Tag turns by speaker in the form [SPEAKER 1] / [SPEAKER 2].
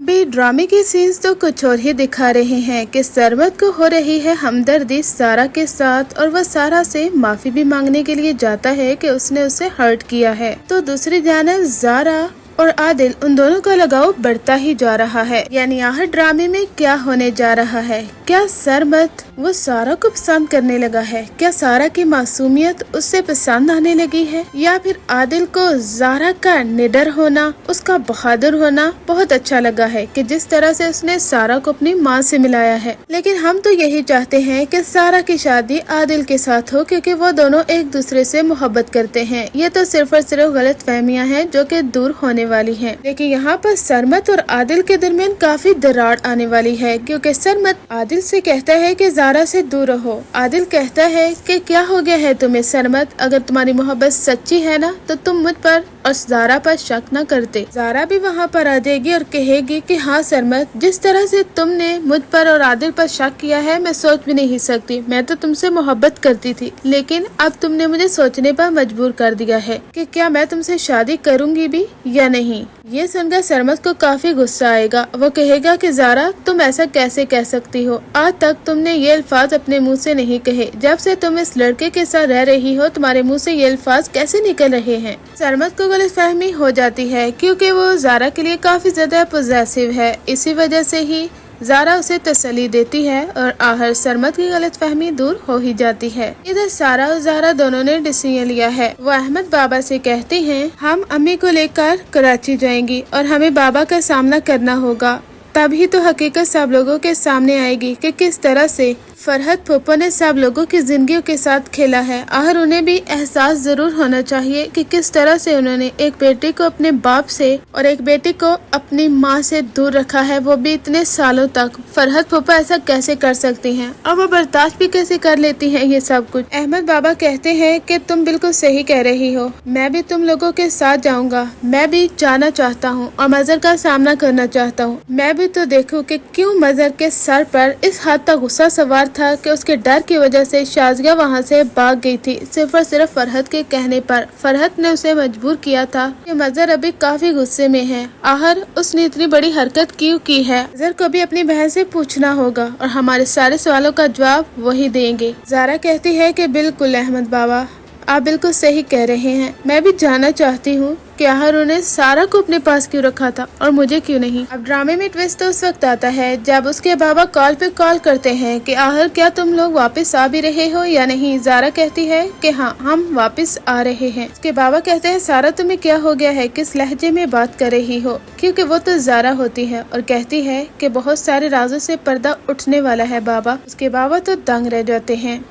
[SPEAKER 1] बे ड्रामे के सीन्स तो कुछ और ही दिखा रहे हैं कि सरबत को हो रही है हमदर्दी सारा के साथ और वह सारा से माफी भी मांगने के लिए जाता है कि उसने उसे हर्ट किया है। तो दूसरी जानिब ज़ारा और आदिल उन दोनों का लगाव बढ़ता ही जा रहा है। यानी यहाँ ड्रामे में क्या होने जा रहा है? क्या सरबत वो सारा को पसंद करने लगा है? क्या सारा की मासूमियत उससे पसंद आने लगी है? या फिर आदिल को ज़ारा का निडर होना, उसका बहादुर होना बहुत अच्छा लगा है कि जिस तरह से उसने सारा को अपनी माँ से मिलाया है। लेकिन हम तो यही चाहते हैं कि सारा की शादी आदिल के साथ हो, क्योंकि वो दोनों एक दूसरे से मोहब्बत करते हैं। ये तो सिर्फ और सिर्फ गलत फहमियाँ हैं जो कि दूर होने वाली है। लेकिन यहाँ पर सरमत और आदिल के दरमियान काफी दरार आने वाली है, क्योंकि सरमत आदिल से कहता है कि ज़ारा से दूर रहो। आदिल कहता है कि क्या हो गया है तुम्हें सरमत, अगर तुम्हारी मोहब्बत सच्ची है ना तो तुम मुझ पर और ज़ारा पर शक न करते। ज़ारा भी वहाँ पर आ जाएगी और कहेगी कि हाँ सरमत, जिस तरह से तुमने मुझ पर और आदिल पर शक किया है मैं सोच भी नहीं सकती। मैं तो तुमसे मोहब्बत करती थी, लेकिन अब तुमने मुझे सोचने पर मजबूर कर दिया है कि क्या मैं तुमसे शादी करूँगी भी या नहीं। ये सुनकर सरमत को काफी गुस्सा आएगा। वो कहेगा कि ज़ारा तुम ऐसा कैसे कह सकती हो, आज तक तुमने ये अल्फाज अपने मुंह से नहीं कहे। जब से तुम इस लड़के के साथ रह रही हो तुम्हारे मुंह से ये अल्फाज कैसे निकल रहे हैं। सरमत को गलतफहमी हो जाती है क्योंकि वो ज़ारा के लिए काफी ज्यादा पॉजिटिव है। इसी वजह से ही ज़ारा उसे तसल्ली देती है और आखिर सरमत की गलतफहमी दूर हो ही जाती है। इधर सारा और ज़ारा दोनों ने डिसीजन लिया है। वो अहमद बाबा से कहती हैं हम अम्मी को लेकर कराची जाएंगी और हमें बाबा का सामना करना होगा, तभी तो हकीकत सब लोगों के सामने आएगी कि किस तरह से फरहत फूफो ने सब लोगों की जिंदगियों के साथ खेला है। आखिर उन्हें भी एहसास जरूर होना चाहिए कि किस तरह से उन्होंने एक बेटे को अपने बाप से और एक बेटी को अपनी माँ से दूर रखा है, वो भी इतने सालों तक। फरहत फूफो ऐसा कैसे कर सकती हैं और वो बर्दाश्त भी कैसे कर लेती हैं ये सब कुछ। अहमद बाबा कहते हैं कि तुम बिल्कुल सही कह रही हो, मैं भी तुम लोगों के साथ जाऊंगा। मैं भी जाना चाहता हूँ और मजहर का सामना करना चाहता हूँ। मैं भी तो देखूँ कि क्यों मजहर के सर पर इस हद तक गुस्सा सवार था कि उसके डर की वजह से शाज़िया वहाँ से भाग गई थी, सिर्फ और सिर्फ फरहत के कहने पर। फरहत ने उसे मजबूर किया था कि मजहर अभी काफी गुस्से में है। आखिर उसने इतनी बड़ी हरकत क्यों की है? मजहर को भी अपनी बहन से पूछना होगा और हमारे सारे सवालों का जवाब वही देंगे। ज़ारा कहती है कि बिल्कुल अहमद बाबा, आप बिल्कुल सही कह रहे हैं। मैं भी जानना चाहती हूँ कि आखिर उन्हें सारा को अपने पास क्यों रखा था और मुझे क्यों नहीं। अब ड्रामे में ट्विस्ट तो उस वक्त आता है जब उसके बाबा कॉल पे कॉल करते हैं कि आखिर क्या तुम लोग वापस आ भी रहे हो या नहीं। ज़ारा कहती है कि हाँ हम वापस आ रहे हैं। उसके बाबा कहते हैं सारा तुम्हें क्या हो गया है, किस लहजे में बात कर रही हो, क्योंकि वो तो ज़ारा होती है और कहती है कि बहुत सारे राजों से पर्दा उठने वाला है बाबा। उसके बाबा तो दंग रह जाते हैं।